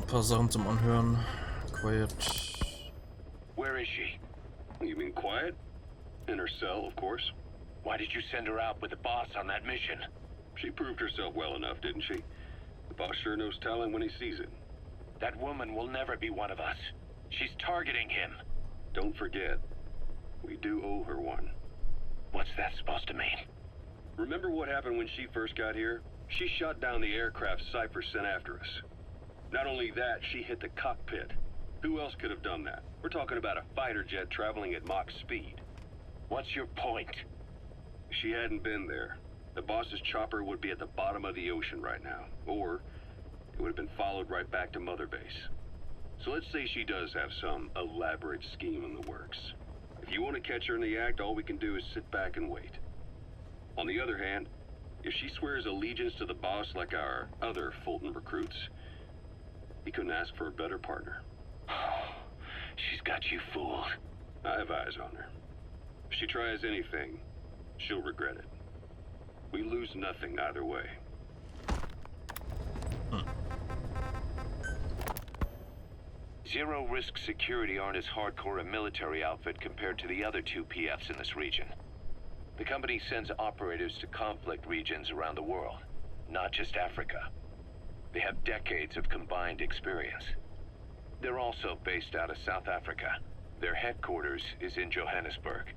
paar Sachen zum Anhören. Quiet. Where is she? You mean quiet? In her cell, of course. Why did you send her out with the boss on that mission? She proved herself well enough, didn't she? The boss sure knows talent when he sees it. That woman will never be one of us. She's targeting him. Don't forget, we do owe her one. What's that supposed to mean? Remember what happened when she first got here? She shot down the aircraft Cypher sent after us. Not only that, she hit the cockpit. Who else could have done that? We're talking about a fighter jet traveling at Mach speed. What's your point? If she hadn't been there, the boss's chopper would be at the bottom of the ocean right now. Or it would have been followed right back to Mother Base. So let's say she does have some elaborate scheme in the works. If you want to catch her in the act, all we can do is sit back and wait. On the other hand, if she swears allegiance to the boss like our other Fulton recruits, he couldn't ask for a better partner. She's got you fooled. I have eyes on her. If she tries anything, she'll regret it. We lose nothing either way. Zero Risk Security aren't as hardcore a military outfit compared to the other two PFs in this region. The company sends operators to conflict regions around the world, not just Africa. They have decades of combined experience. They're also based out of South Africa. Their headquarters is in Johannesburg.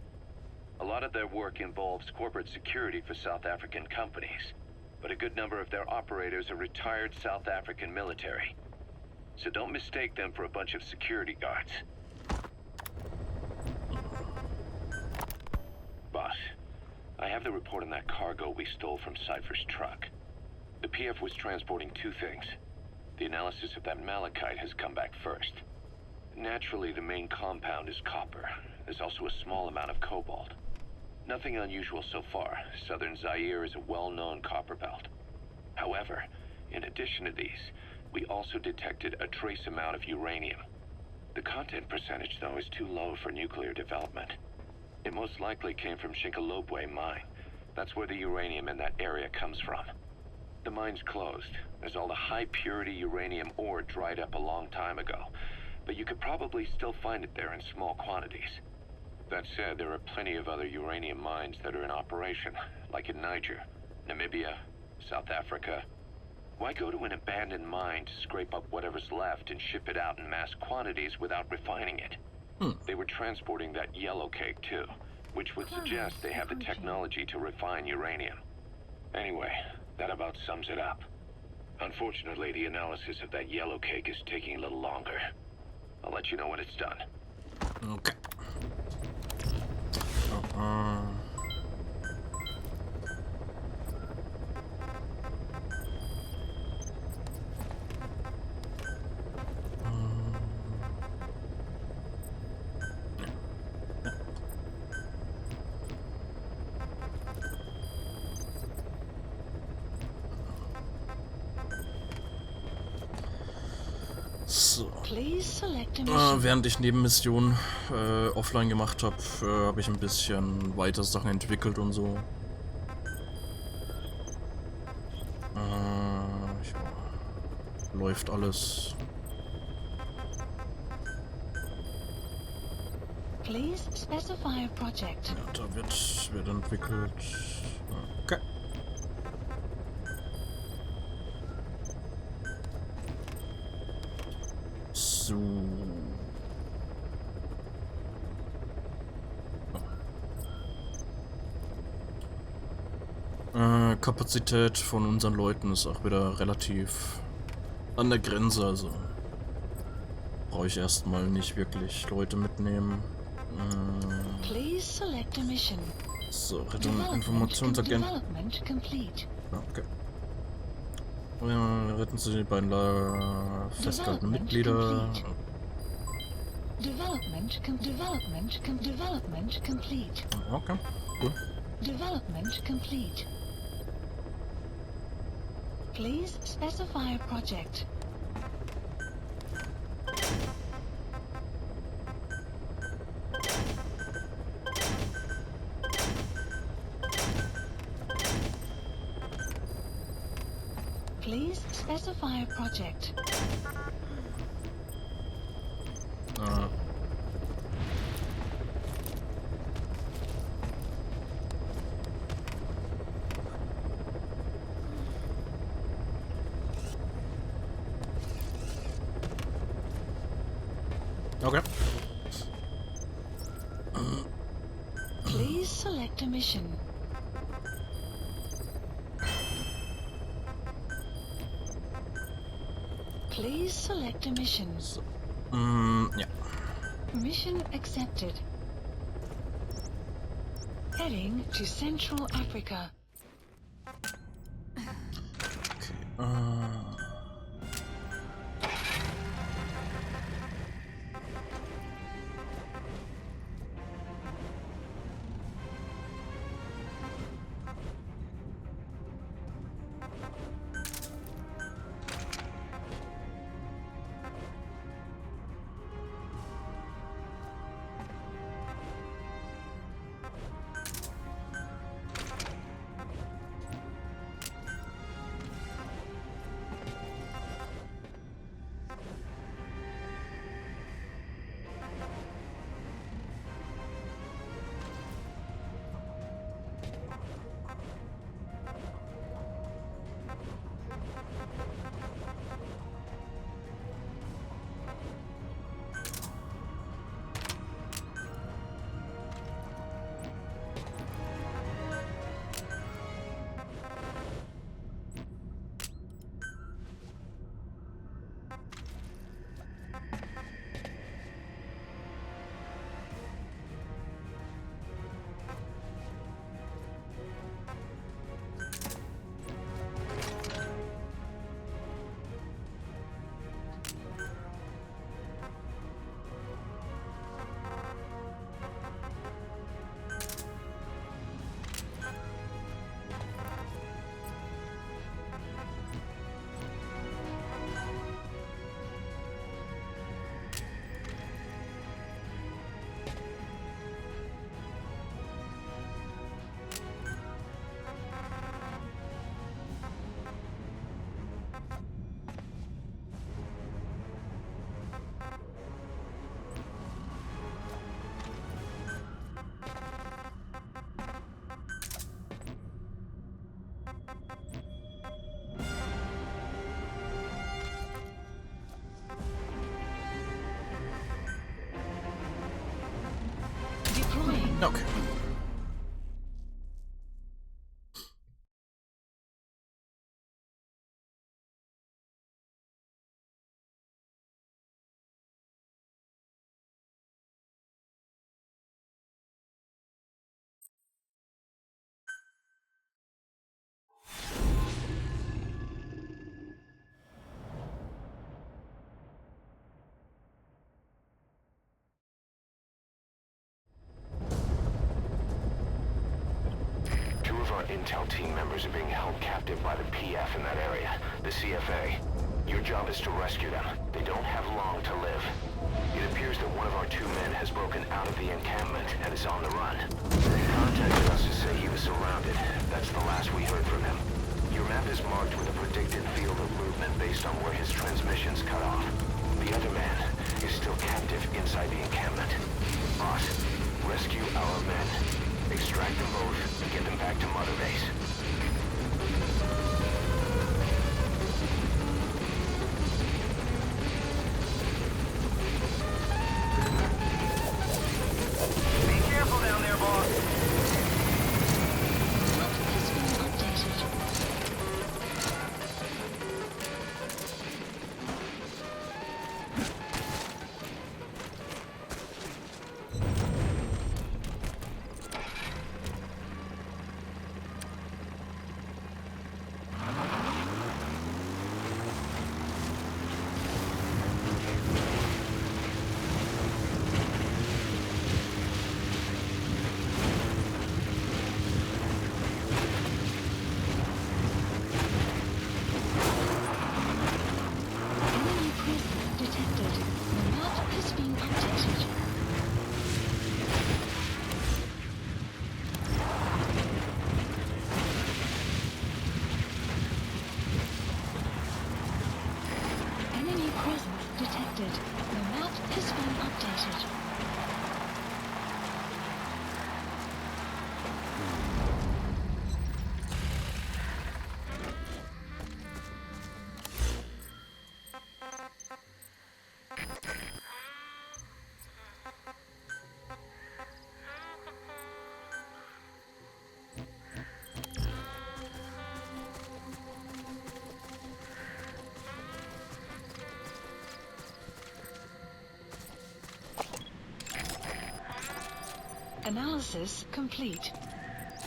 A lot of their work involves corporate security for South African companies, but a good number of their operators are retired South African military. So don't mistake them for a bunch of security guards. Boss, I have the report on that cargo we stole from Cypher's truck. The PF was transporting two things. The analysis of that malachite has come back first. Naturally, the main compound is copper. There's also a small amount of cobalt. Nothing unusual so far. Southern Zaire is a well-known copper belt. However, in addition to these, we also detected a trace amount of uranium. The content percentage, though, is too low for nuclear development. It most likely came from Shinkalobwe mine. That's where the uranium in that area comes from. The mine's closed, as all the high-purity uranium ore dried up a long time ago, but you could probably still find it there in small quantities. That said, there are plenty of other uranium mines that are in operation, like in Niger, Namibia, South Africa. Why go to an abandoned mine to scrape up whatever's left and ship it out in mass quantities without refining it? They were transporting that yellow cake too, which would suggest they have the technology to refine uranium. Anyway, that about sums it up. Unfortunately, the analysis of that yellow cake is taking a little longer. I'll let you know when it's done. Okay. So. Während ich Nebenmissionen offline gemacht habe, habe ich ein bisschen weiter Sachen entwickelt und so. Ja, läuft alles. Ja, da wird entwickelt. Okay. So. Kapazität von unseren Leuten ist auch wieder relativ an der Grenze, also brauche ich erstmal nicht wirklich Leute mitnehmen. So, Rettung Informationsagent. Okay. Retten Sie die beiden festgehaltenen Mitglieder. Okay, gut. Development complete. Please specify a project. Please specify a project. Okay. Please select a mission. Please select a mission. So. Ja. Mission accepted. Heading to Central Africa. Okay. Intel team members are being held captive by the PF in that area, the CFA. Your job is to rescue them. They don't have long to live. It appears that one of our 2 men has broken out of the encampment and is on the run. He contacted us to say he was surrounded. That's the last we heard from him. Your map is marked with a predicted field of movement based on where his transmissions cut off. The other man is still captive inside the encampment. Boss, rescue our men. Extract them both and get them back to Mother Base. Be careful down there, boss. Map has been updated. Analysis complete.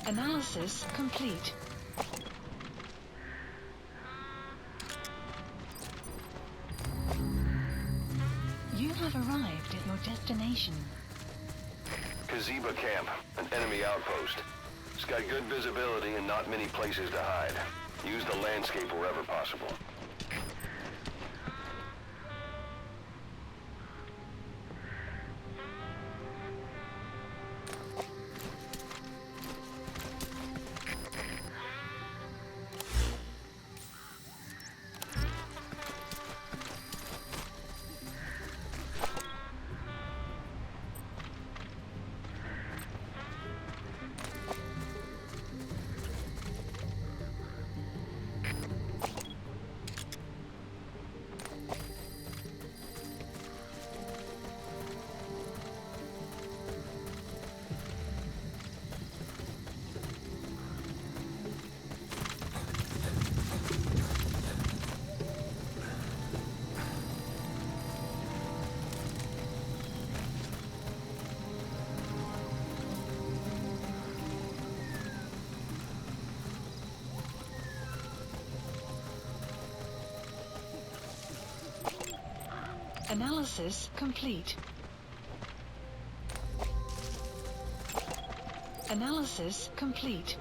Analysis complete. You have arrived at your destination. Kaziba camp, an enemy outpost. It's got good visibility and not many places to hide. Use the landscape wherever possible. Analysis complete. Analysis complete.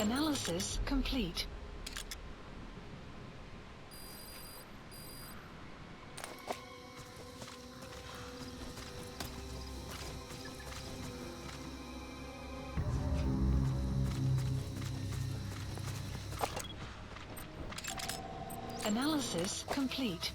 Analysis complete. Analysis complete.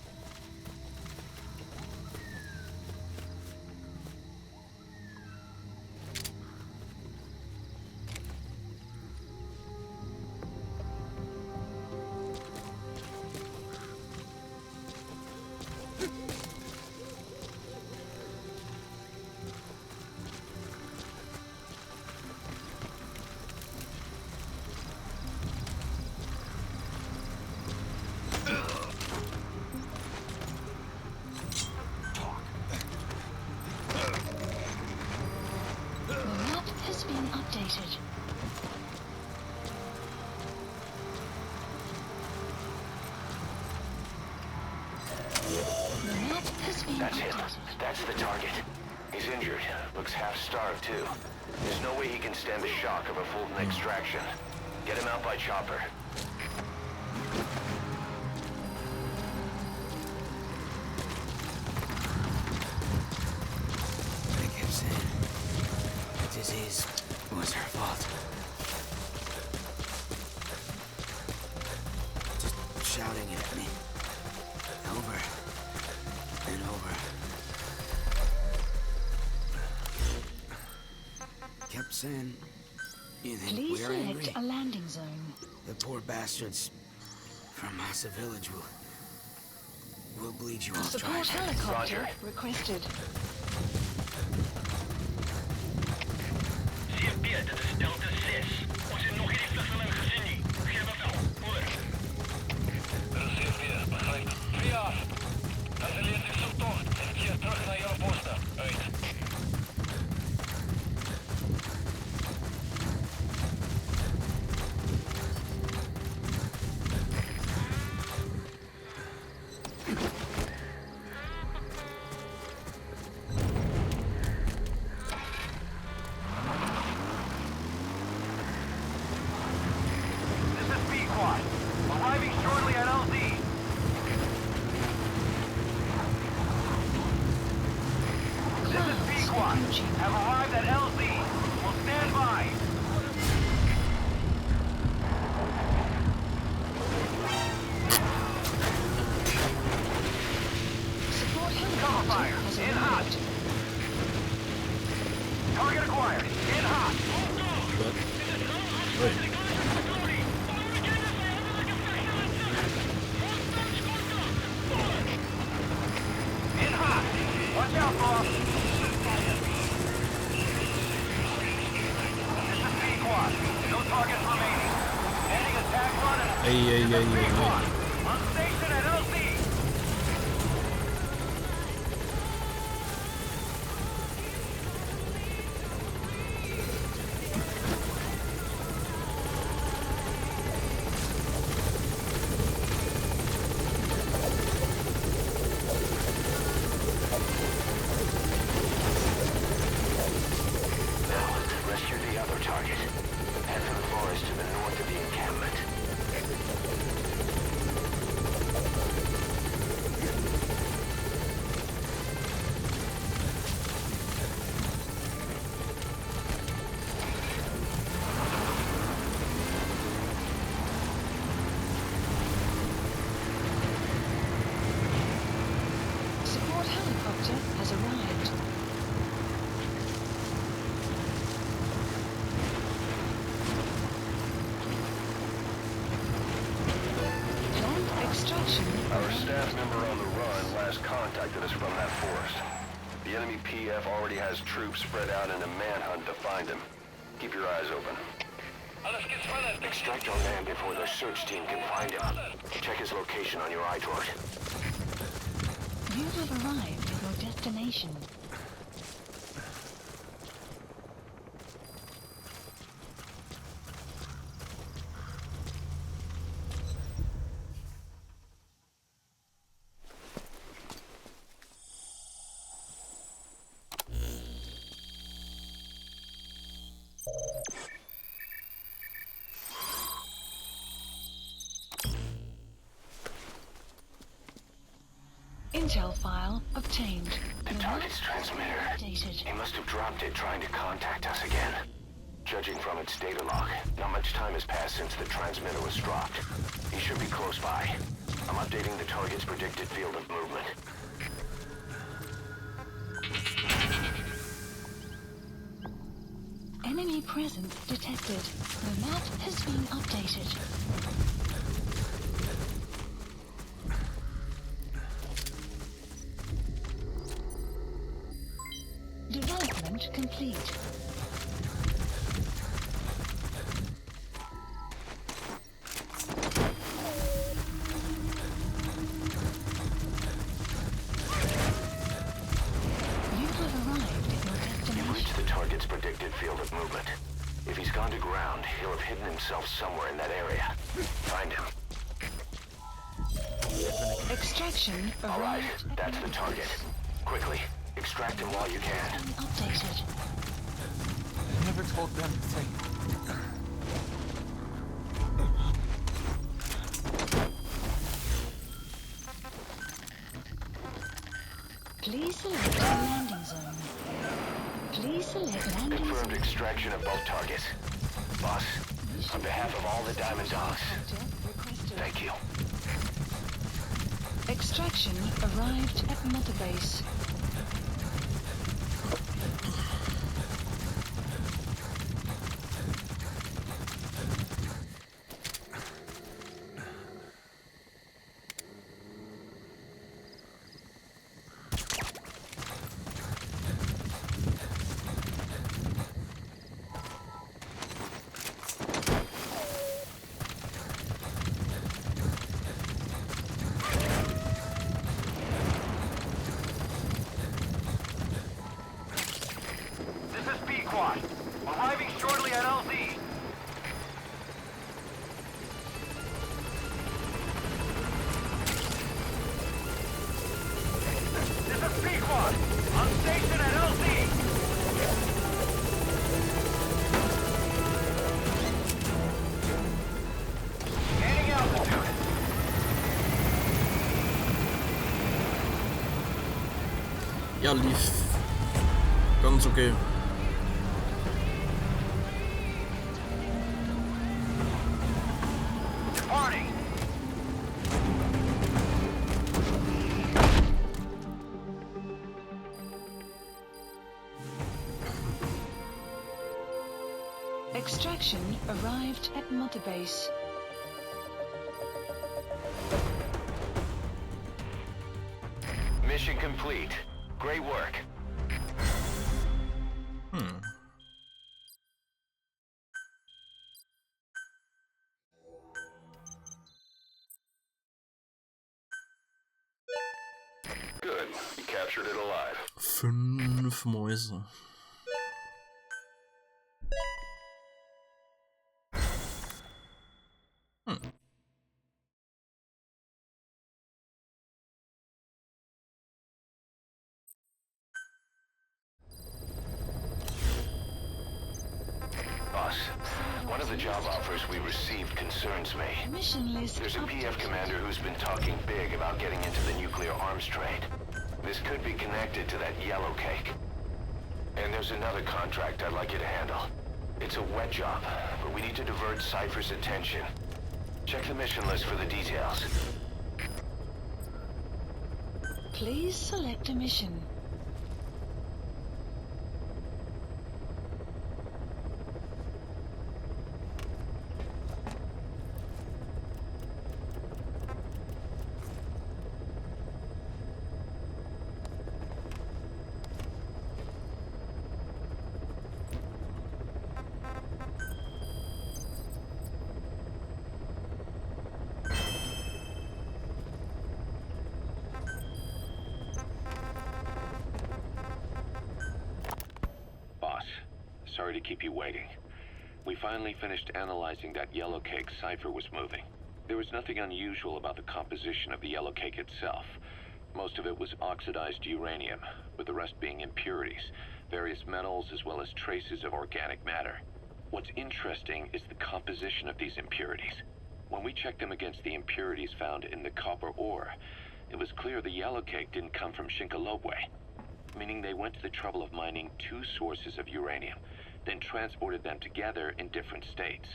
Updated. The map has been That's him. updated. That's the target. He's injured. Looks half-starved, too. There's no way he can stand the shock of a Fulton extraction. Get him out by chopper. I kept saying the disease was her fault. Just shouting it at me. Over and over. Kept saying, you think Please we're select angry? a landing zone. The poor bastards from Massa Village will bleed you all dry. Support helicopter Roger. requested. Zeer dit is Delta 6. Ons het nog hierdie vlugteling gesien nie. Gee bevel. Oor. Zeer begryp. 4 af. Kanselleer die soektocht en keer terug na jou poste. Uit. squad have arrived at LZ. We'll stand by. Support helicopter Cover fire. has In hot. arrived. Target acquired. In hot. Wait. In hot. Watch out, boss. This is B-Quad. No targets remaining. Ending attack run and Hey. on station at LZ. Now, rescue the other target. Head for the forest to the north of the encampment. Support helicopter has arrived. Plant extraction. Our staff member on the run last contacted us from that forest. The enemy PF already has troops spread out in a manhunt to find him. Keep your eyes open. Alles geht's weiter. Extract our man before the search team can find him. Check his location on your iDroid. You have arrived at your destination. Intel file obtained. The target's transmitter. Updated. He must have dropped it trying to contact us again. Judging from its data log, not much time has passed since the transmitter was dropped. He should be close by. I'm updating the target's predicted field of movement. Enemy presence detected. The map has been updated. Development complete. You have arrived at your You've destination. reached the target's predicted field of movement. If he's gone to ground, he'll have hidden himself somewhere in that area. Find him. Extraction All right, arrived at that's the your target. Quickly, extract him while you can. updated. Never told them to say. Please select a landing zone. Please select landing Confirmed zone. extraction of both targets. Boss, on behalf of all the Diamond Dogs, Requested. thank you. Extraction arrived at Mother Base. This is B-Quad. Arriving shortly at LZ. This is B-Quad. On station at LZ. Gaining altitude. Ja, lief Ganz okay. Departing. Extraction arrived at Mother Base. Mission complete. Great work. Good. You captured it alive. 5 Mäuse. Boss, one of the job offers we received concerns me. Mission list There's a PF updated. commander who's been talking big about getting into the nuclear arms trade. This could be connected to that yellow cake. And there's another contract I'd like you to handle. It's a wet job, but we need to divert Cypher's attention. Check the mission list for the details. Please select a mission. Sorry to keep you waiting. We finally finished analyzing that yellow cake Cypher was moving. There was nothing unusual about the composition of the yellow cake itself. Most of it was oxidized uranium, with the rest being impurities, various metals as well as traces of organic matter. What's interesting is the composition of these impurities. When we checked them against the impurities found in the copper ore, it was clear the yellow cake didn't come from Shinkalobwe, meaning they went to the trouble of mining 2 sources of uranium, then transported them together in different states.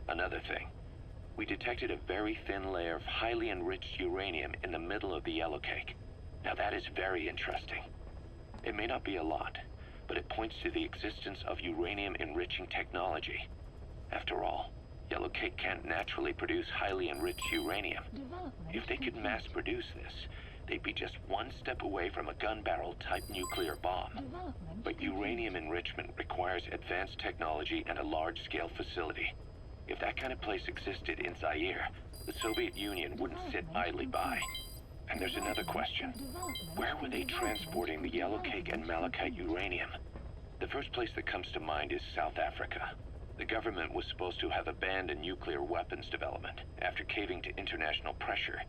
Another thing, we detected a very thin layer of highly enriched uranium in the middle of the yellow cake. Now that is very interesting. It may not be a lot, but it points to the existence of uranium-enriching technology. After all, yellow cake can't naturally produce highly enriched uranium. If they could mass produce this, they'd be just one step away from a gun barrel type nuclear bomb. But uranium enrichment requires advanced technology and a large-scale facility. If that kind of place existed in Zaire, the Soviet Union wouldn't sit idly by. And there's another question. Where were they transporting the yellow cake and malachite uranium? The first place that comes to mind is South Africa. The government was supposed to have abandoned nuclear weapons development after caving to international pressure.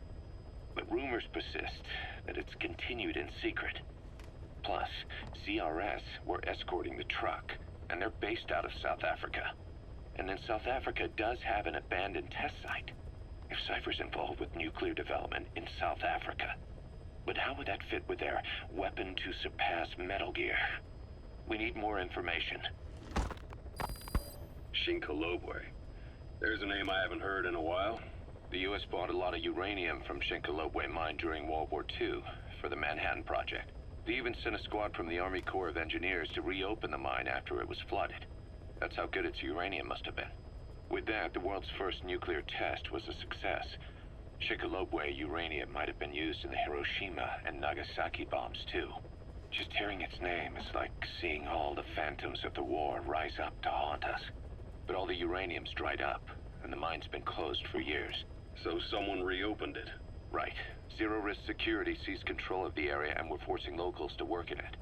But rumors persist that it's continued in secret. Plus, CRS were escorting the truck, and they're based out of South Africa. And then South Africa does have an abandoned test site. If Cypher's involved with nuclear development in South Africa. But how would that fit with their weapon to surpass Metal Gear? We need more information. Shinkalobwe. There's a name I haven't heard in a while. The U.S. bought a lot of uranium from Shinkalobwe mine during World War II for the Manhattan Project. They even sent a squad from the Army Corps of Engineers to reopen the mine after it was flooded. That's how good its uranium must have been. With that, the world's first nuclear test was a success. Shinkalobwe uranium might have been used in the Hiroshima and Nagasaki bombs too. Just hearing its name is like seeing all the phantoms of the war rise up to haunt us. But all the uranium's dried up, and the mine's been closed for years. So someone reopened it. Right. Zero-risk security seized control of the area and were forcing locals to work in it.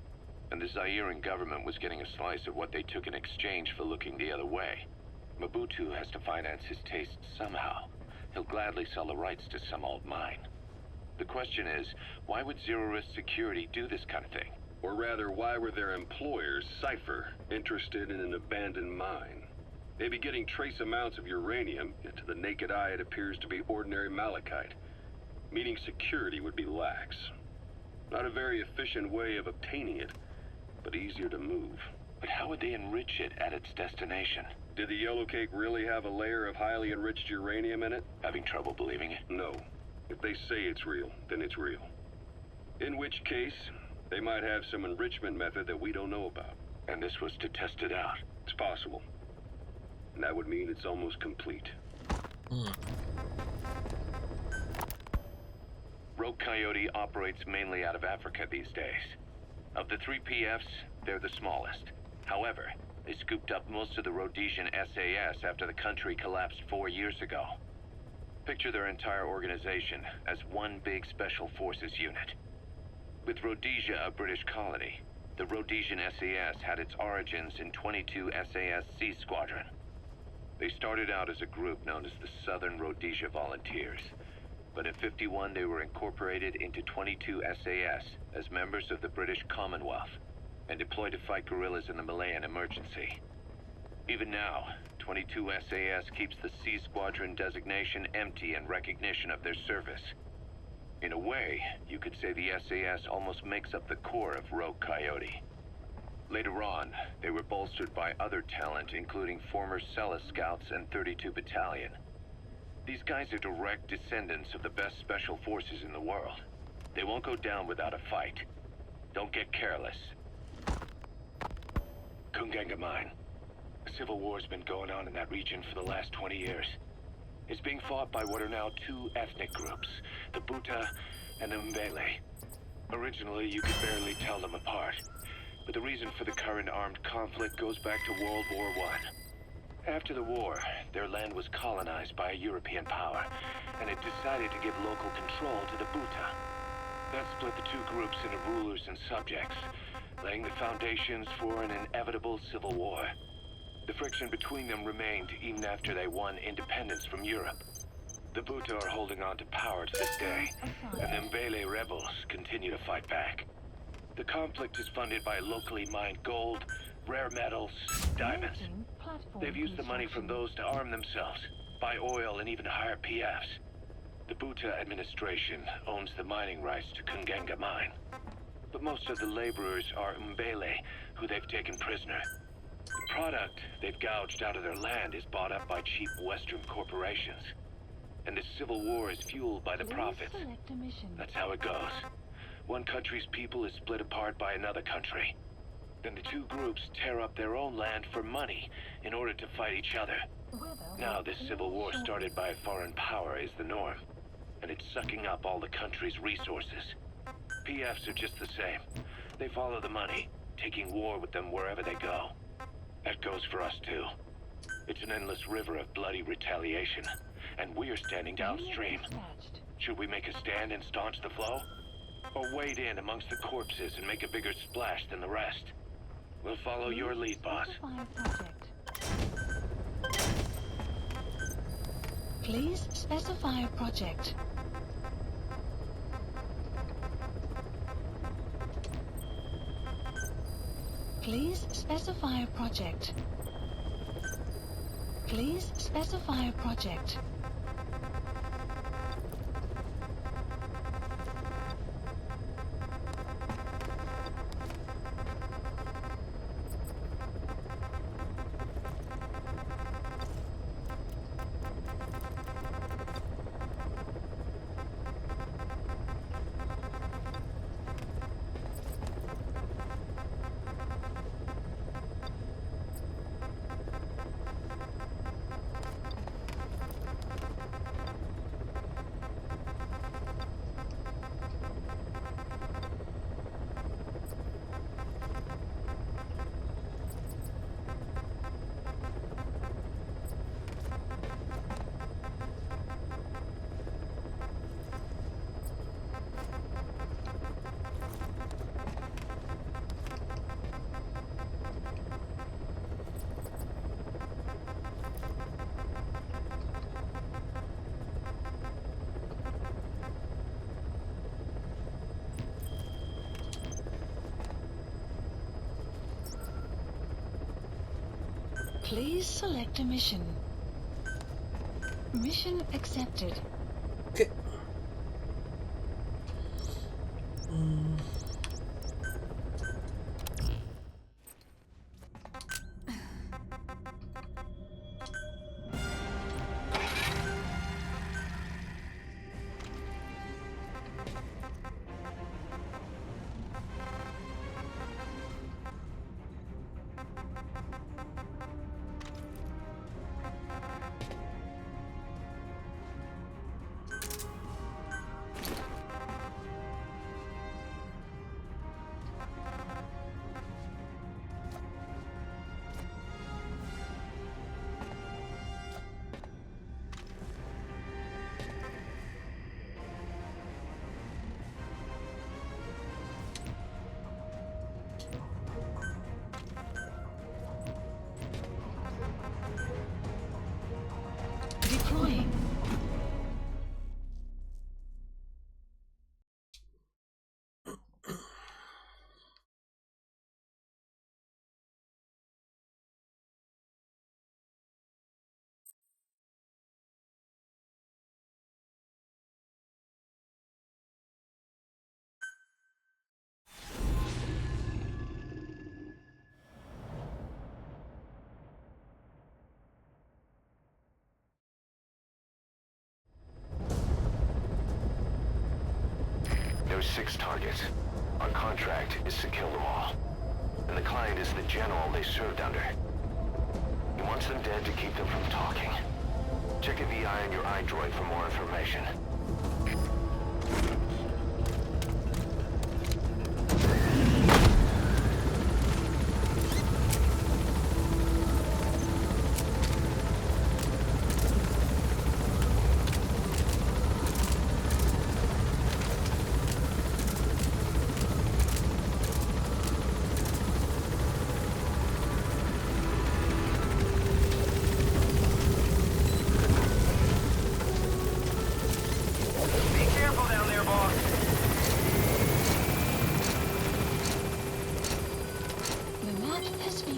And the Zairean government was getting a slice of what they took in exchange for looking the other way. Mobutu has to finance his tastes somehow. He'll gladly sell the rights to some old mine. The question is, why would zero-risk security do this kind of thing? Or rather, why were their employers, Cypher, interested in an abandoned mine? They'd be getting trace amounts of uranium, yet to the naked eye it appears to be ordinary malachite, meaning security would be lax. Not a very efficient way of obtaining it, but easier to move. But how would they enrich it at its destination? Did the yellow cake really have a layer of highly enriched uranium in it? Having trouble believing it? No. If they say it's real, then it's real. In which case, they might have some enrichment method that we don't know about. And this was to test it out? It's possible. And that would mean it's almost complete. Rogue Coyote operates mainly out of Africa these days. Of the 3 PFs, they're the smallest. However, they scooped up most of the Rhodesian SAS after the country collapsed 4 years ago. Picture their entire organization as one big special forces unit. With Rhodesia a British colony, the Rhodesian SAS had its origins in 22 SAS Sea Squadron. They started out as a group known as the Southern Rhodesia Volunteers, but in '51 they were incorporated into 22 SAS as members of the British Commonwealth and deployed to fight guerrillas in the Malayan emergency. Even now, 22 SAS keeps the Sea Squadron designation empty in recognition of their service. In a way, you could say the SAS almost makes up the core of Rogue Coyote. Later on, they were bolstered by other talent, including former Cella Scouts and 32 Battalion. These guys are direct descendants of the best special forces in the world. They won't go down without a fight. Don't get careless. Kunganga Mine. A civil war's been going on in that region for the last 20 years. It's being fought by what are now 2 ethnic groups, the Buta and the Mbele. Originally, you could barely tell them apart, but the reason for the current armed conflict goes back to World War I. After the war, their land was colonized by a European power, and it decided to give local control to the Buta. That split the 2 groups into rulers and subjects, laying the foundations for an inevitable civil war. The friction between them remained even after they won independence from Europe. The Buta are holding on to power to this day, and the Mbele rebels continue to fight back. The conflict is funded by locally mined gold, rare metals, diamonds. They've used the money from those to arm themselves, buy oil, and even hire PFs. The Buta administration owns the mining rights to Kunganga Mine. But most of the laborers are Mbele, who they've taken prisoner. The product they've gouged out of their land is bought up by cheap Western corporations. And the civil war is fueled by the profits. That's how it goes. One country's people is split apart by another country. Then the 2 groups tear up their own land for money in order to fight each other. Now this civil war started by a foreign power is the norm, and it's sucking up all the country's resources. PFs are just the same. They follow the money, taking war with them wherever they go. That goes for us too. It's an endless river of bloody retaliation, and we're standing downstream. Should we make a stand and staunch the flow? Or wade in amongst the corpses and make a bigger splash than the rest? We'll follow your lead, boss. Please specify a project. Please specify a project. Please specify a project. Please select a mission. Mission accepted. Okay. 6 targets. Our contract is to kill them all. And the client is the general they served under. He wants them dead to keep them from talking. Check a VI on your iDroid for more information.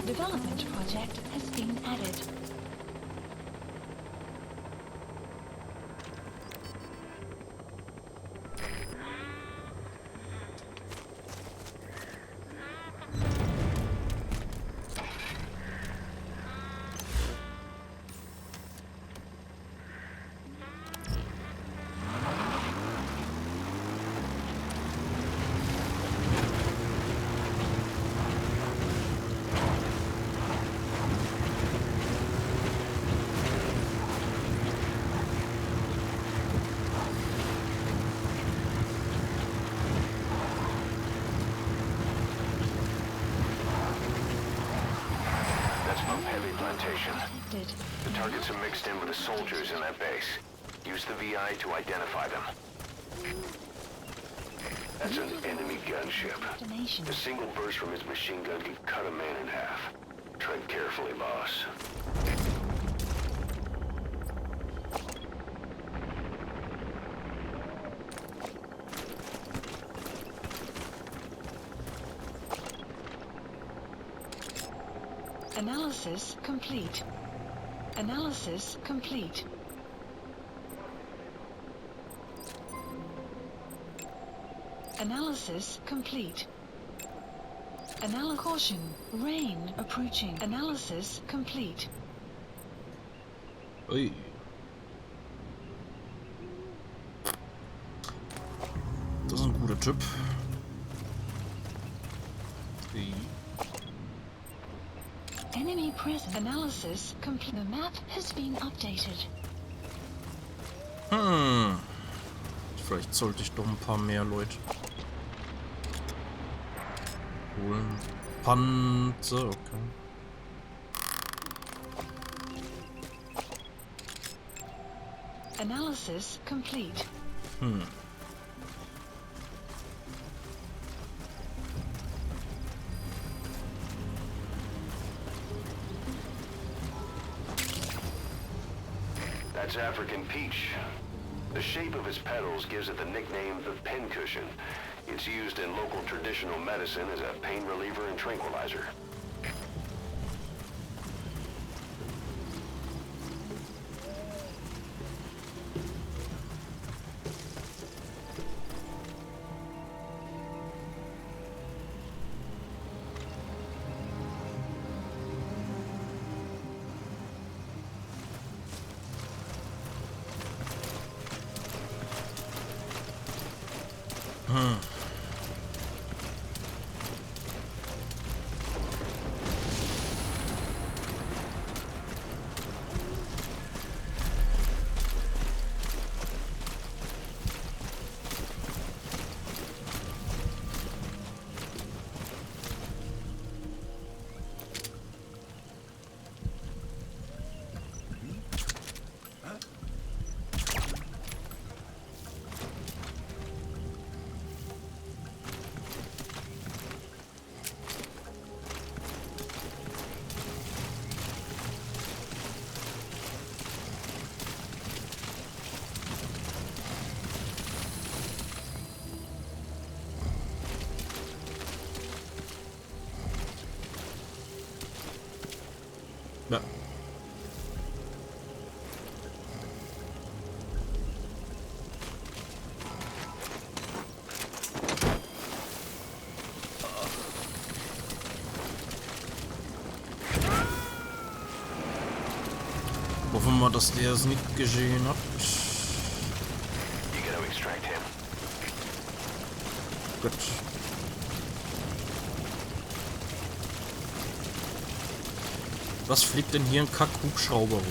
Development project has been added. The targets are mixed in with the soldiers in that base. Use the VI to identify them. That's an enemy gunship. A single burst from his machine gun can cut a man in half. Tread carefully, boss. Analysis complete. Analysis complete. Analysis complete. Caution. Rain approaching. Analysis complete. Ui. Das ist ein guter Typ. Enemy presence. Analysis complete. The map has been updated. Vielleicht sollte ich doch ein paar mehr Leute holen. Panzer, okay. Analysis complete. That's African peach. The shape of its petals gives it the nickname the pincushion. It's used in local traditional medicine as a pain reliever and tranquilizer. Ja. Hoffen wir, dass der es nicht gesehen hat. You gotta extract him. Gut. Was fliegt denn hier ein Kack-Hubschrauber rum?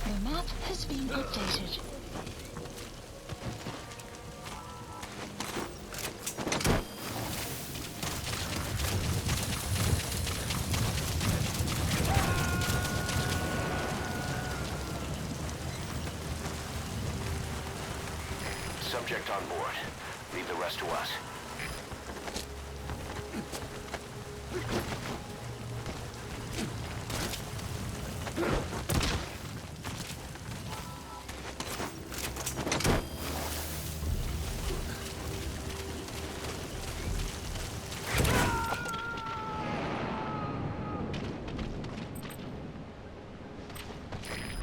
The map has been updated. Subject on board. Leave the rest to us.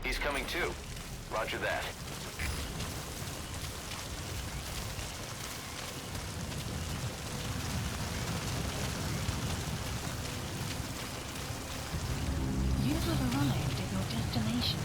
He's coming too. Roger that. You have arrived at your destination.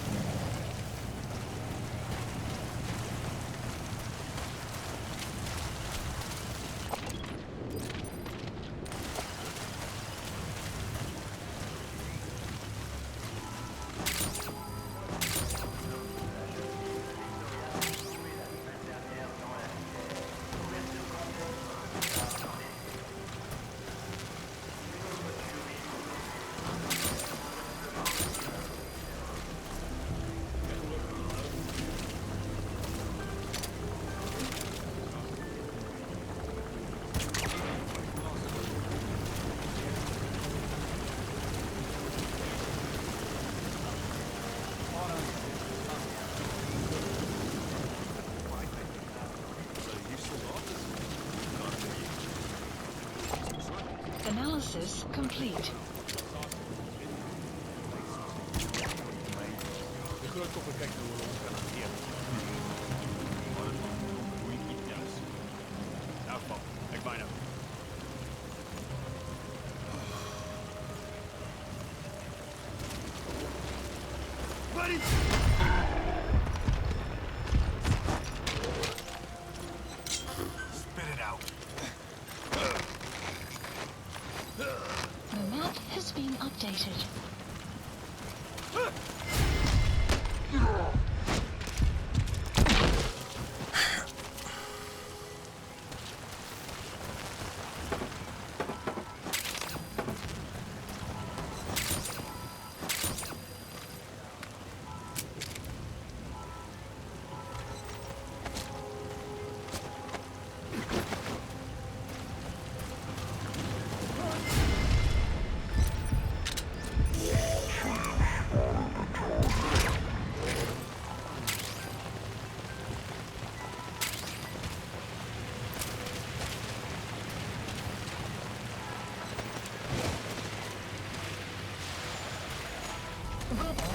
Analysis complete. Spit it out. The map has been updated.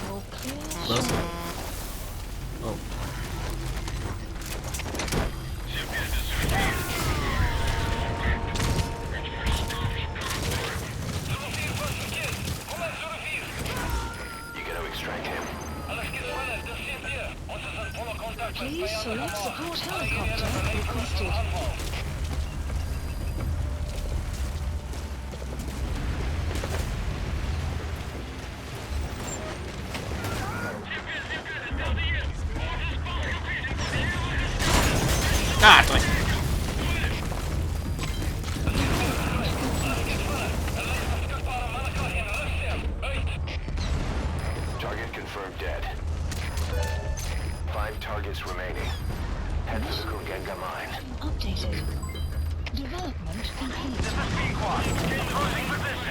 All clear. Was? Oh. You gotta extract him. Please select support helicopter requested. Ah, Dreck. Target confirmed dead. 5 targets remaining. Head to the Kugenga mine. Updated. Development complete. Support helicopter has arrived.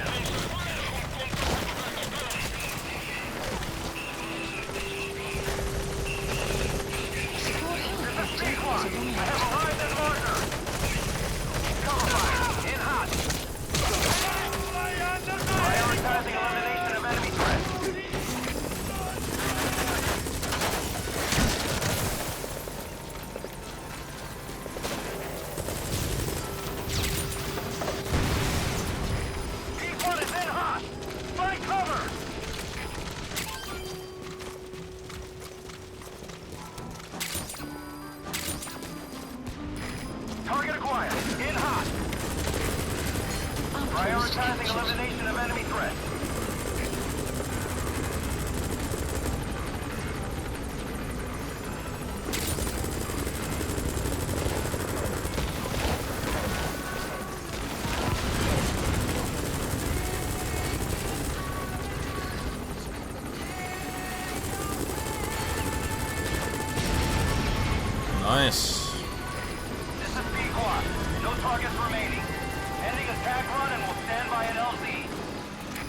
Target acquired. In hot. Prioritizing elimination of enemy threats. Nice. This is B-Quad. No targets remaining. Ending attack run and we'll stand by an LZ.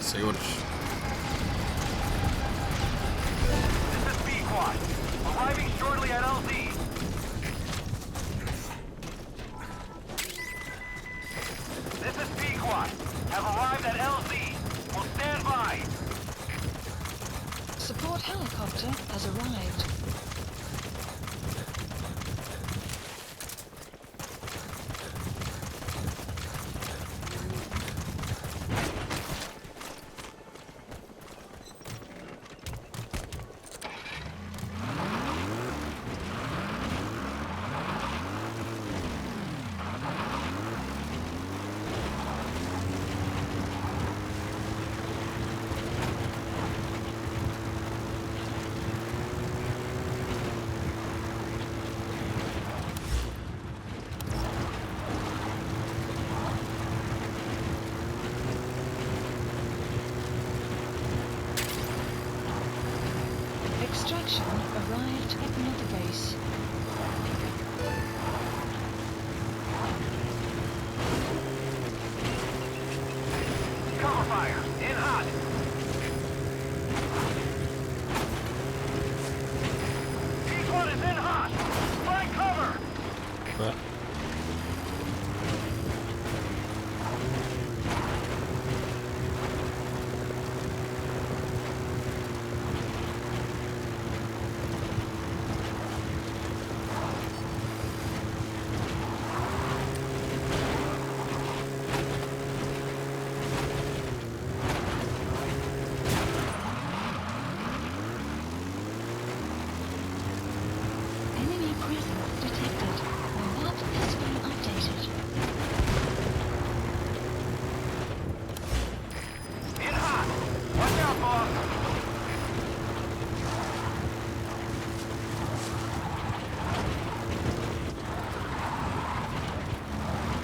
Sehr gut. This is B-Quad. Arriving shortly at LZ. This is B-Quad. Have arrived at LZ. We'll stand by. Support helicopter has arrived. Extraction arrived at Mother Base. Cover fire. In hot. B-Quad is in hot. Find cover. Ja. Enemy presence detected. The map has been updated. In hot. Watch out, boss.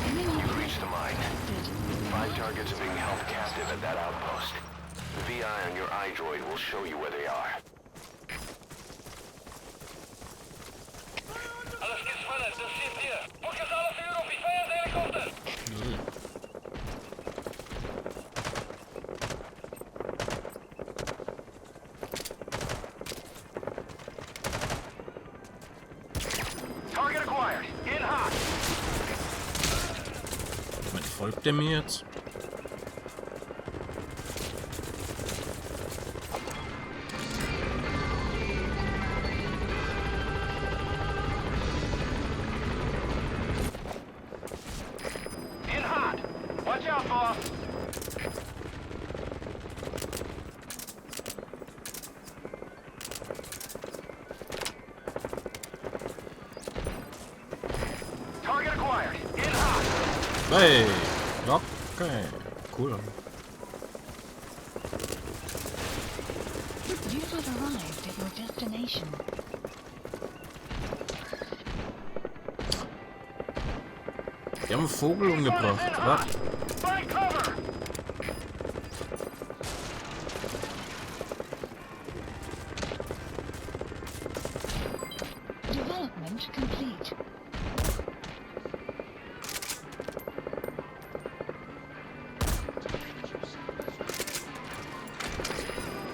Enemy You reached the mine. detected. 5 targets are being held captive at that outpost. The VI on your iDroid will show you where they are. Alles gespannt. Das steht hier. Fokus alle für auf die Feuerhelikopter. Target acquired. In hot. Moment, folgt der mir jetzt? In hot. Watch out, boss. Target acquired. In hot. Hey! Okay, cool. You have arrived at your destination. Die haben einen Vogel umgebracht. Was? Find cover! Development complete.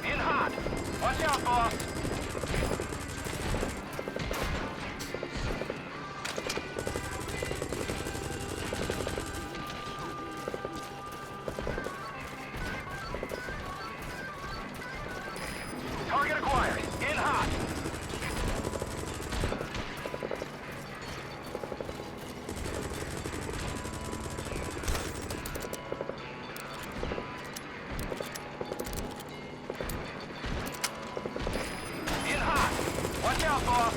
In hot! Watch out, boss! Target acquired. In hot. In hot. Watch out, boss.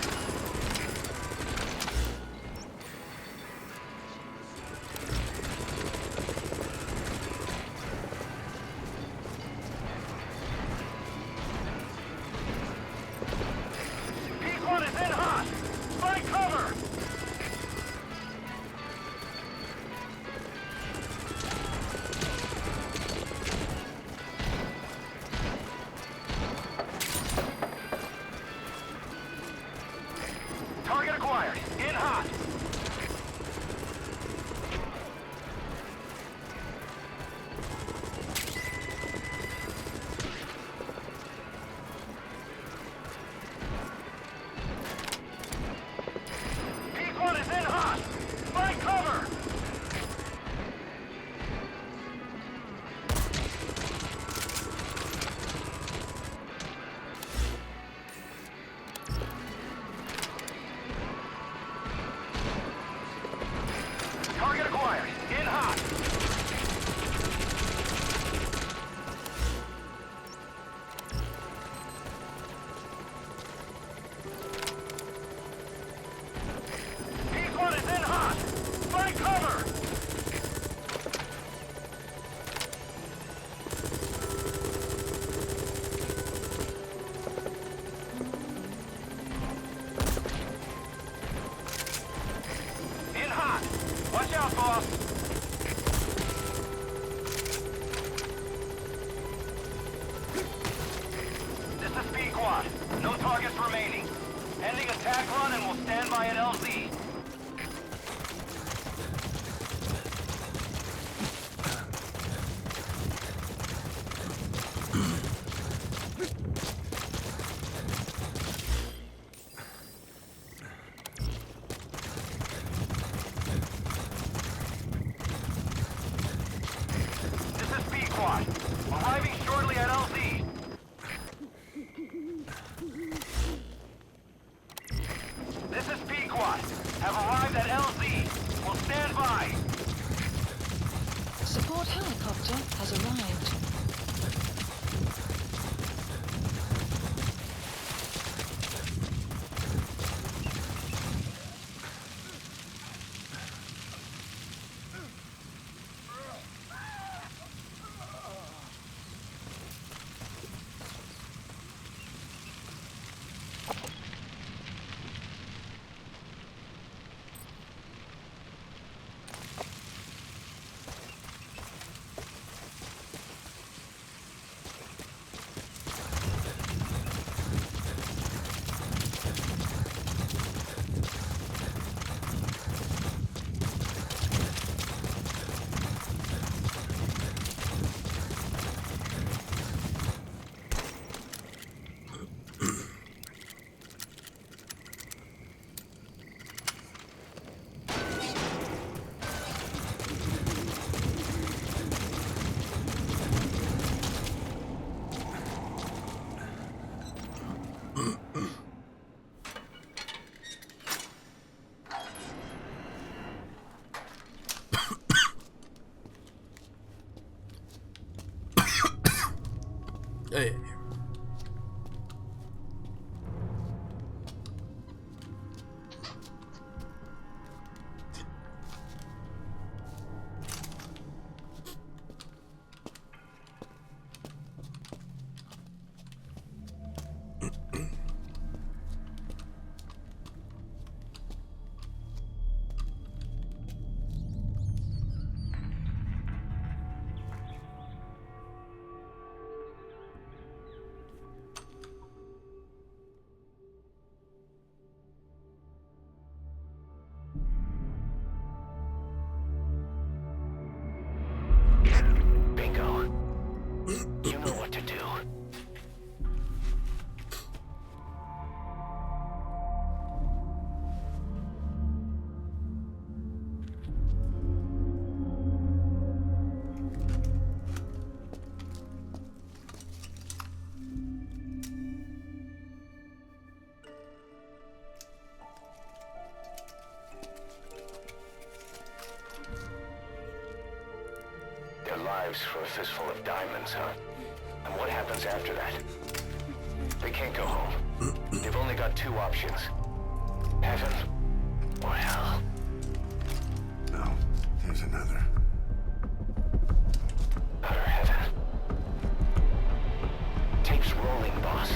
P1 is in hot. Find cover. Target acquired. In hot. P1 is in hot. Find cover. Target acquired. In hot. P1 is in hot. Find cover. In hot. Watch out, boss. This is P-Quad. No targets remaining. Ending attack run and we'll stand by at LZ. This is P-Quad. Arriving shortly at LZ. This is P-Quad. price for a fistful of diamonds, huh? And what happens after that? They can't go home. They've only got two options. Heaven or hell. No, there's another. Utter heaven. Tape's rolling, boss.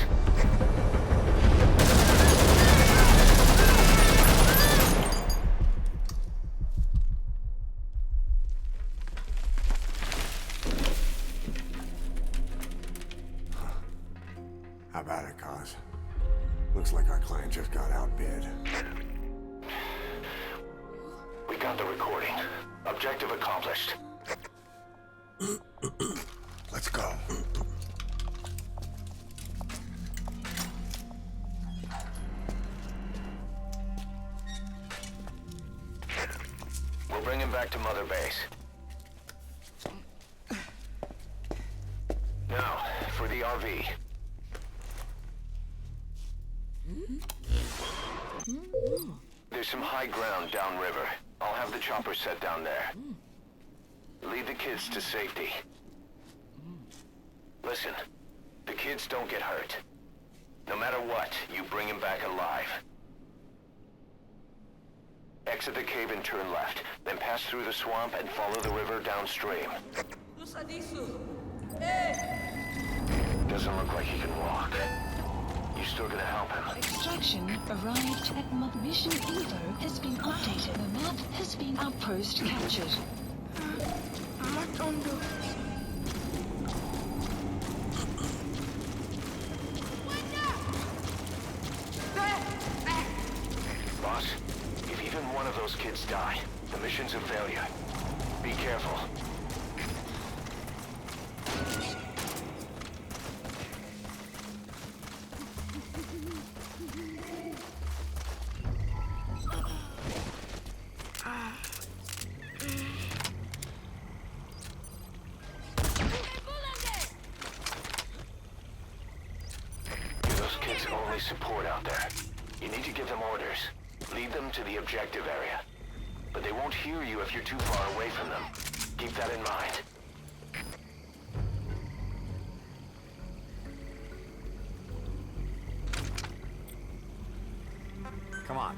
How about it, Cos? Looks like our client just got outbid. We got the recording. Objective accomplished. Let's go. We'll bring him back to Mother Base. Now, for the RV. There's some high ground downriver. I'll have the chopper set down there. Lead the kids to safety. Listen, the kids don't get hurt. No matter what, you bring him back alive. Exit the cave and turn left, then pass through the swamp and follow the river downstream. Doesn't look like he can walk. You still gonna help him? Extraction arrived at mission info has been updated. The map has been outpost captured. Boss, if even one of those kids die, the mission's a failure. Be careful. Support out there. You need to give them orders. Lead them to the objective area. But they won't hear you if you're too far away from them. Keep that in mind. Come on.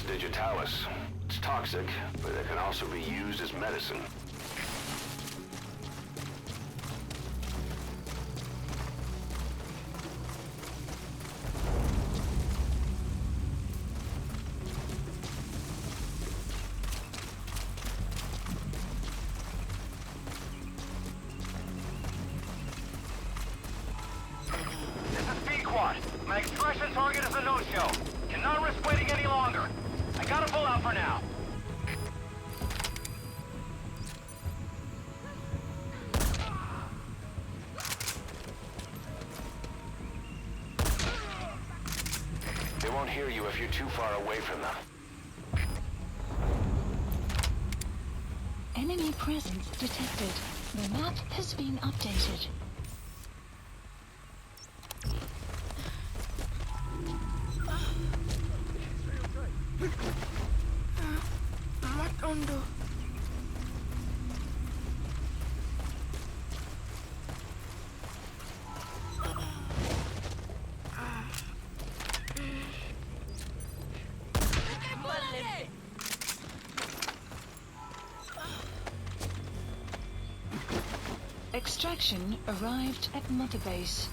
Digitalis. It's toxic, but it can also be used as medicine. This is Pequod. My extraction target is a no-show. Cannot risk waiting any longer. I gotta pull out for now. They won't hear you if you're too far away from them. Enemy presence detected. The map has been updated. Extraction arrived at Mother Base.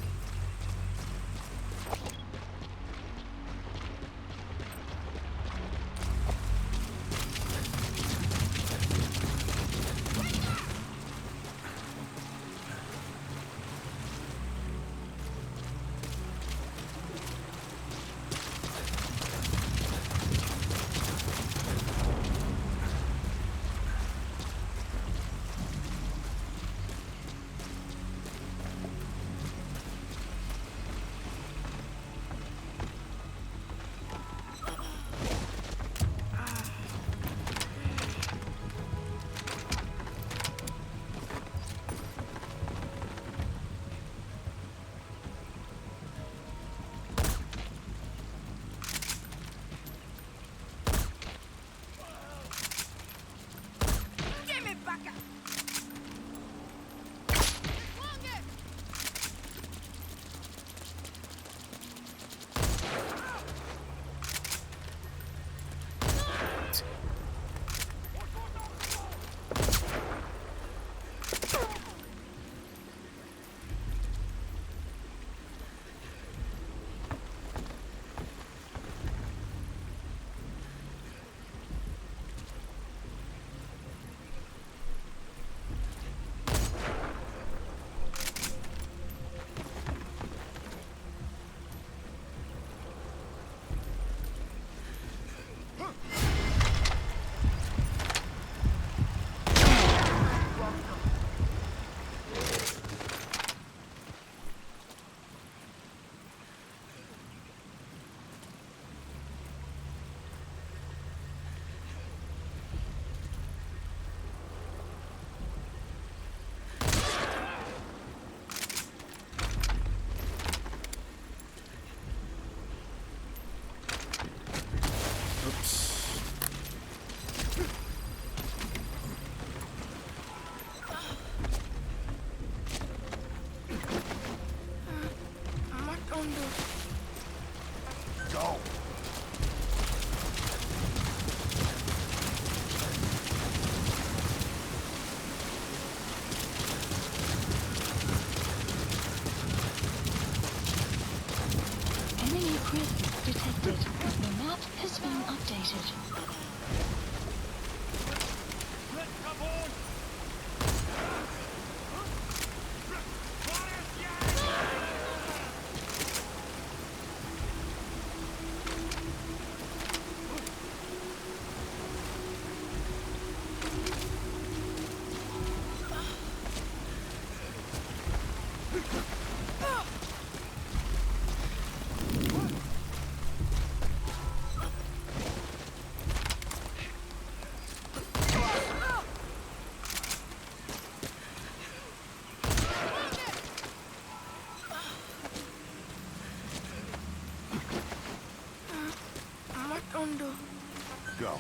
go. Enemy presence detected. The map has been updated. Go.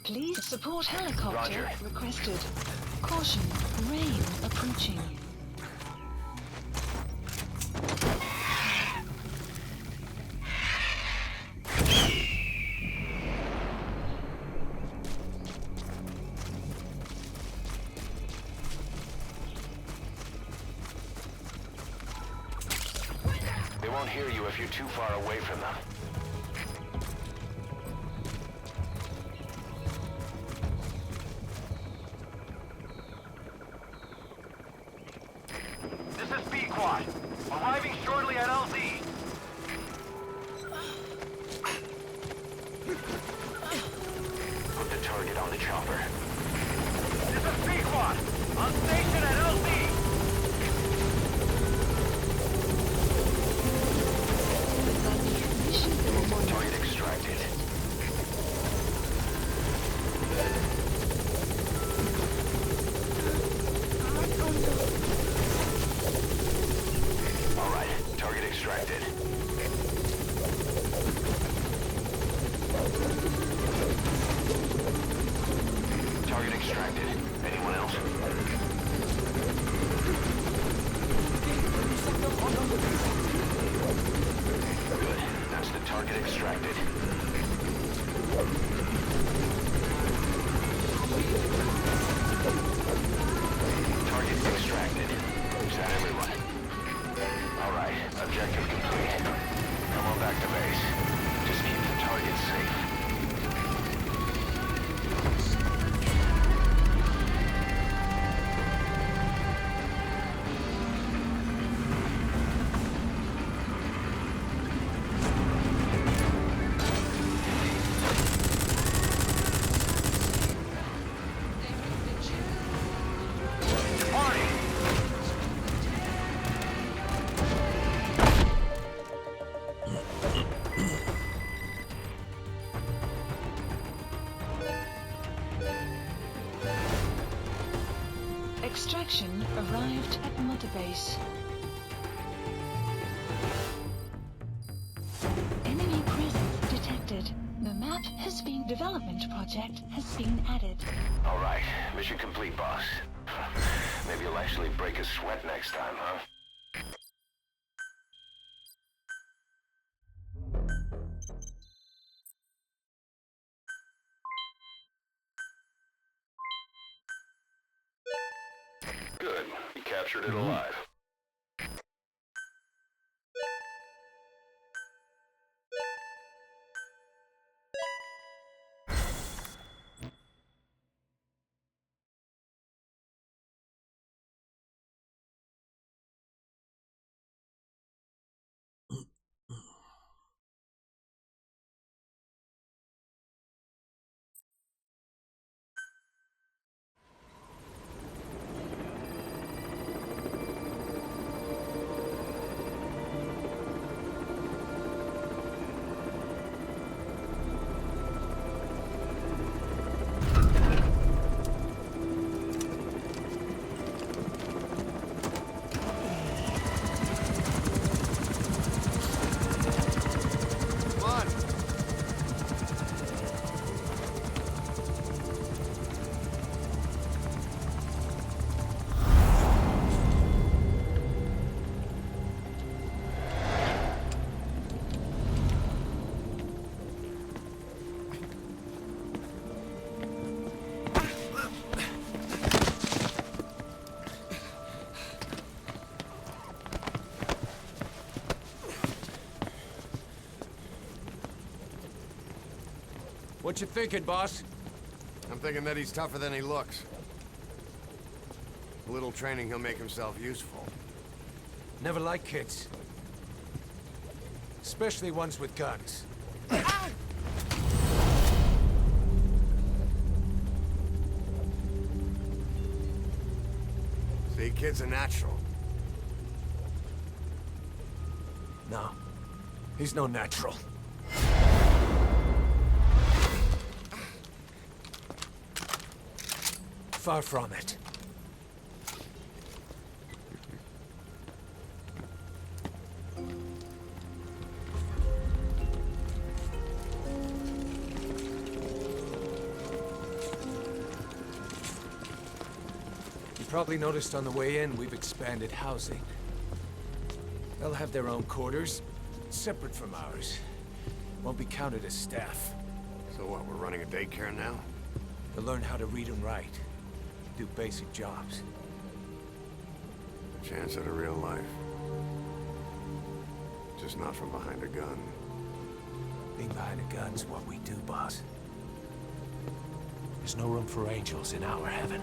Please support helicopter Roger. requested. Caution, rain approaching. They won't hear you if you're too far away from them. This is B-Quad. Arriving shortly at LZ. Put the target on the chopper. This is B-Quad. On station at LZ. Target extracted. All right, target extracted. Target extracted. Anyone else? Good. That's the target extracted. Target extracted. Is that everyone? All right. Objective complete. Come on back to base. Just keep the target safe. Departing. Extraction arrived at Mother Base. Enemy presence detected. The map has been development project has been added. All right. Mission complete, boss. Maybe you'll actually break a sweat next time, huh? Good. You captured it alive. What you thinking, boss? I'm thinking that he's tougher than he looks. A little training, he'll make himself useful. Never like kids. Especially ones with guns. See, kid's a natural. No. He's no natural. Far from it. You probably noticed on the way in, we've expanded housing. They'll have their own quarters, separate from ours. Won't be counted as staff. So what, we're running a daycare now? They'll learn how to read and write. Do basic jobs. Chance at a real life. Just not from behind a gun. Being behind a gun's what we do, boss. There's no room for angels in our heaven.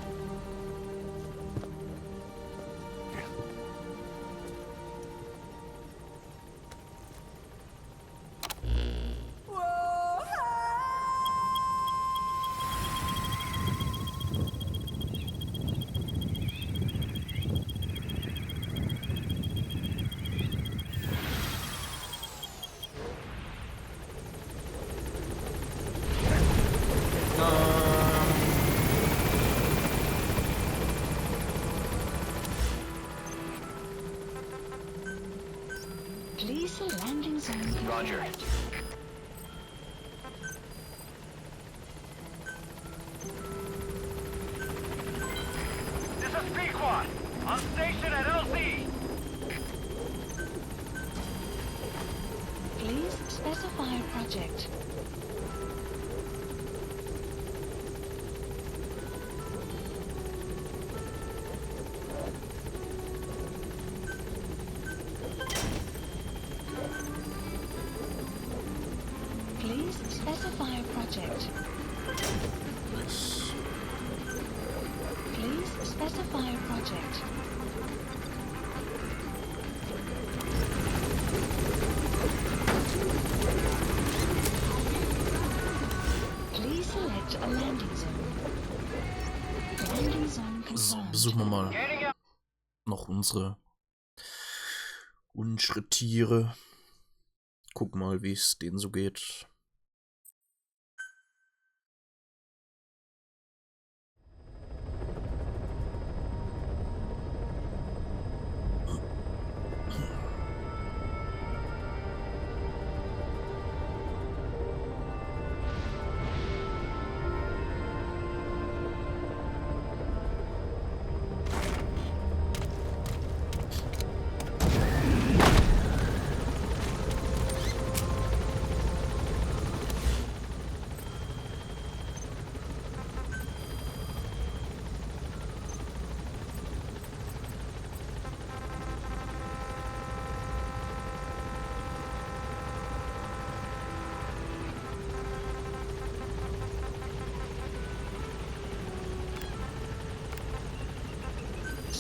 Please the landing zone. Roger. This is Pequod, on station at LZ. Please specify a project. Please specify a project. Nice. Please specify a project. Please select a landing zone. Landing zone So, confirmed. besuchen wir mal Gaining out. noch unsere Tiere. Guck mal, wie es denen so geht.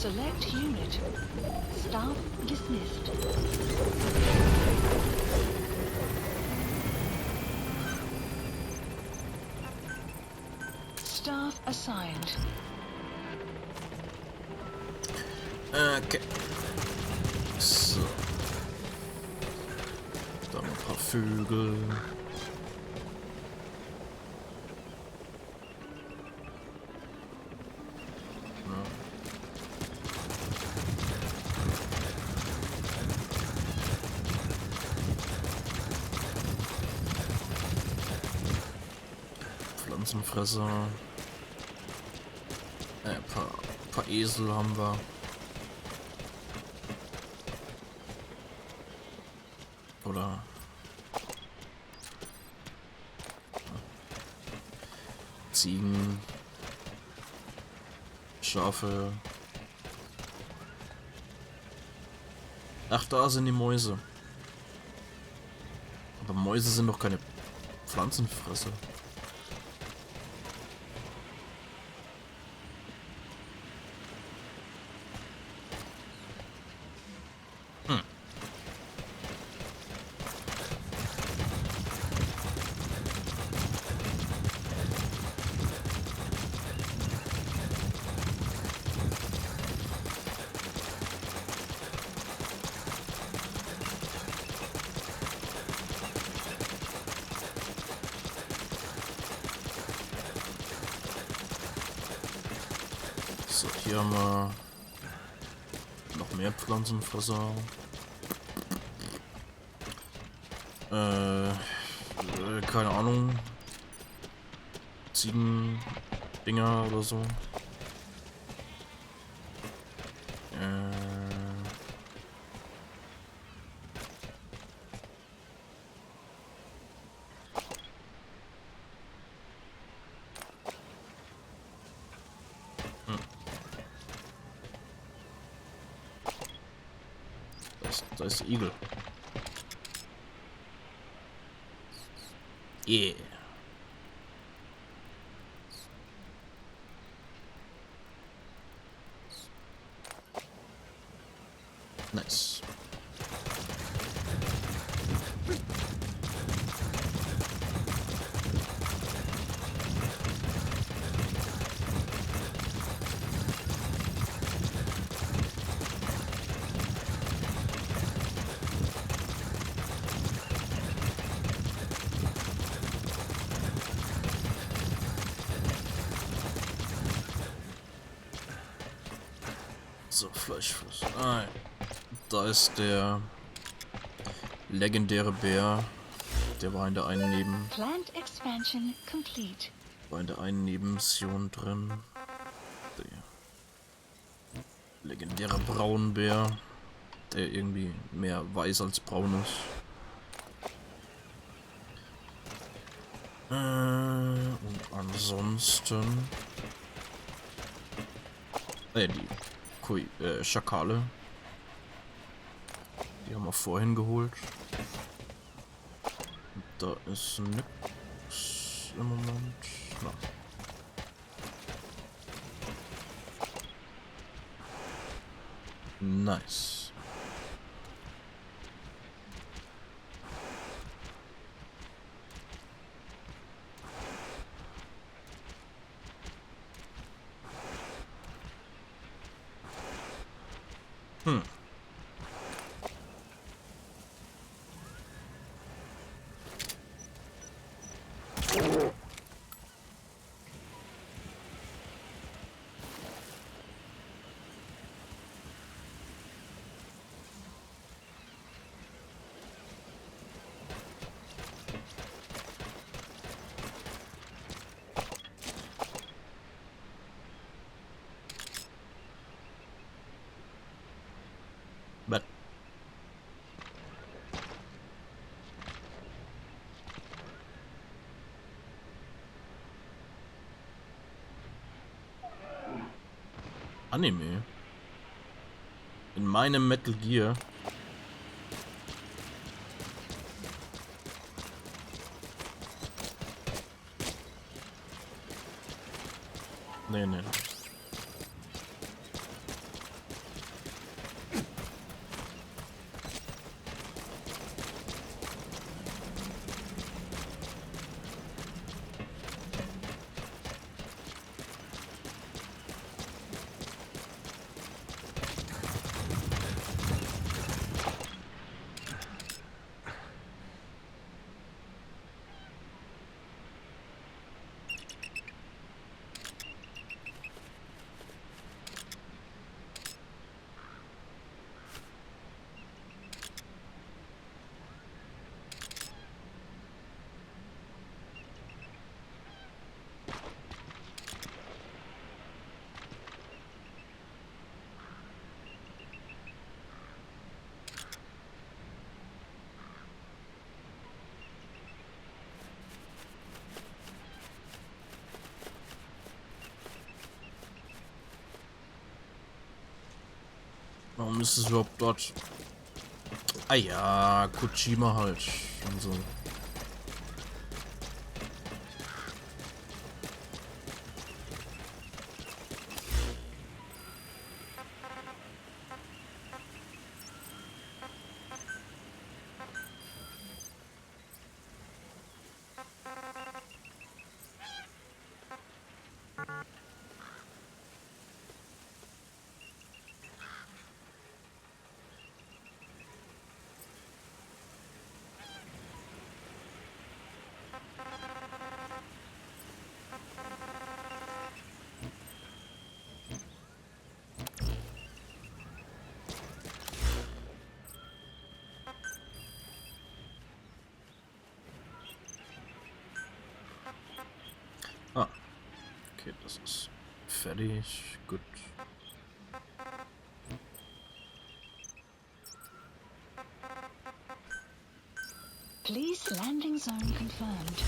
Select unit. Staff dismissed. Staff assigned. Okay. So. Dann ein paar Vögel. Pflanzenfresser. Paar Esel haben wir. Oder Ziegen, Schafe. Ach, da sind die Mäuse. Aber Mäuse sind doch keine Pflanzenfresser. So, hier haben wir noch mehr Pflanzenfresser. Keine Ahnung. Ziegendinger oder so. Da ist der Igel. Yeah. Nice. So, Fleischfluss. Ah, da ist der legendäre Bär. Der war in der einen Plant expansion complete. Nebenmission drin. Der legendäre Braunbär, der irgendwie mehr weiß als braun ist. Und ansonsten die Schakale. Die haben wir vorhin geholt. Und da ist nix im Moment. Na. Nice. But Anime in meinem Metal Gear. Nee. Warum ist es überhaupt dort? Ah ja, Kojima halt. Und so. Ah, okay, das ist fertig. Gut. Please, landing zone confirmed.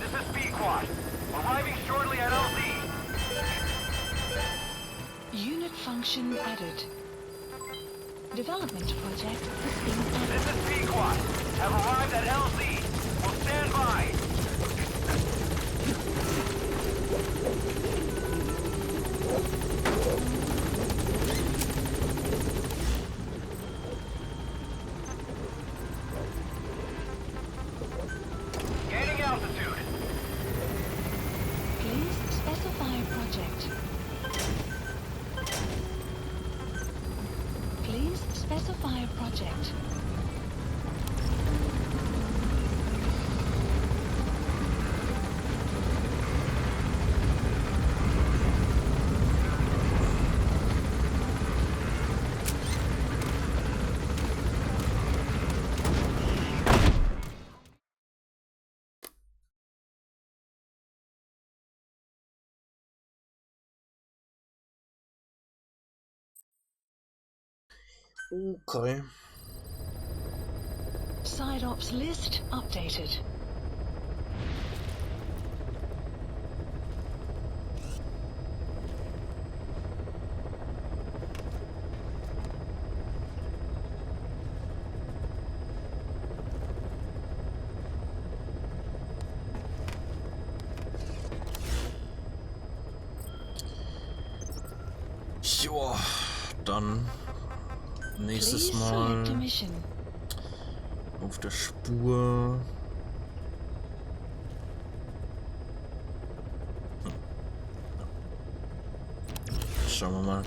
This is Pequod. Arriving shortly at LZ. Unit function added. Development project has been added. This is Pequod. Have arrived at LZ. Will stand by. Gaining altitude. Please specify project. Please specify a project. Okay. Side ops list updated. Joa, dann nächstes Please select a Mal mission. auf der Spur. Schauen wir mal.